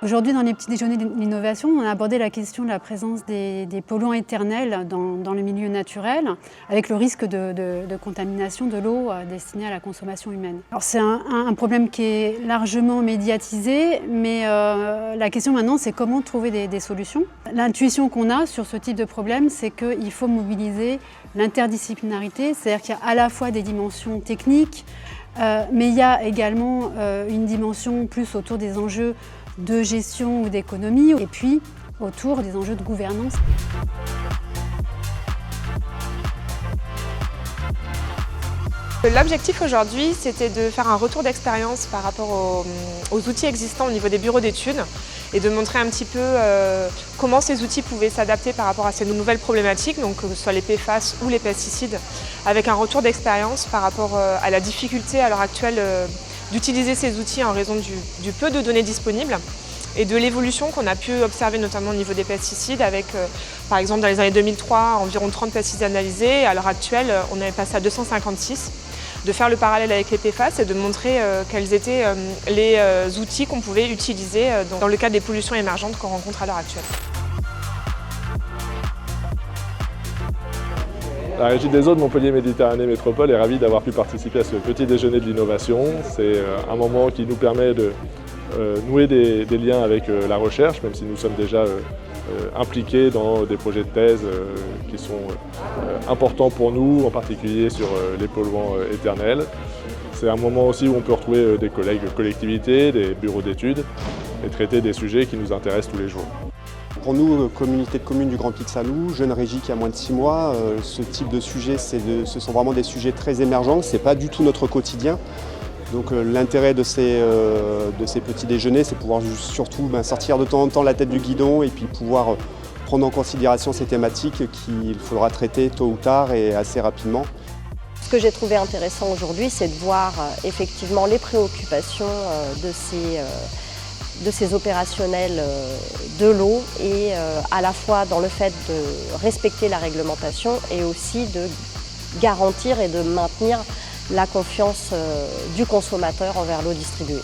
Aujourd'hui, dans les petits déjeuners de l'innovation, on a abordé la question de la présence des polluants éternels dans le milieu naturel, avec le risque de contamination de l'eau destinée à la consommation humaine. Alors c'est un problème qui est largement médiatisé, mais la question maintenant, c'est comment trouver des solutions. L'intuition qu'on a sur ce type de problème, c'est qu'il faut mobiliser l'interdisciplinarité, c'est-à-dire qu'il y a à la fois des dimensions techniques, mais il y a également une dimension plus autour des enjeux de gestion ou d'économie, et puis autour des enjeux de gouvernance. L'objectif aujourd'hui, c'était de faire un retour d'expérience par rapport aux outils existants au niveau des bureaux d'études et de montrer un petit peu comment ces outils pouvaient s'adapter par rapport à ces nouvelles problématiques, donc que ce soit les PFAS ou les pesticides, avec un retour d'expérience par rapport à la difficulté à l'heure actuelle d'utiliser ces outils en raison du peu de données disponibles et de l'évolution qu'on a pu observer notamment au niveau des pesticides avec, par exemple, dans les années 2003, environ 30 pesticides analysés. À l'heure actuelle, on est passé à 256. De faire le parallèle avec les PFAS et de montrer quels étaient les outils qu'on pouvait utiliser dans le cadre des pollutions émergentes qu'on rencontre à l'heure actuelle. La Régie des eaux de Montpellier Méditerranée Métropole est ravie d'avoir pu participer à ce petit déjeuner de l'innovation. C'est un moment qui nous permet de nouer des liens avec la recherche, même si nous sommes déjà impliqués dans des projets de thèse qui sont importants pour nous, en particulier sur les polluants éternels. C'est un moment aussi où on peut retrouver des collègues collectivités, des bureaux d'études et traiter des sujets qui nous intéressent tous les jours. Pour nous, communauté de communes du Grand Pic Salou, jeune régie qui a moins de 6 mois, ce type de sujet, ce sont vraiment des sujets très émergents, ce n'est pas du tout notre quotidien. Donc l'intérêt de ces petits déjeuners, c'est pouvoir surtout sortir de temps en temps la tête du guidon et puis pouvoir prendre en considération ces thématiques qu'il faudra traiter tôt ou tard et assez rapidement. Ce que j'ai trouvé intéressant aujourd'hui, c'est de voir effectivement les préoccupations de ces opérationnels de l'eau et à la fois dans le fait de respecter la réglementation et aussi de garantir et de maintenir la confiance du consommateur envers l'eau distribuée.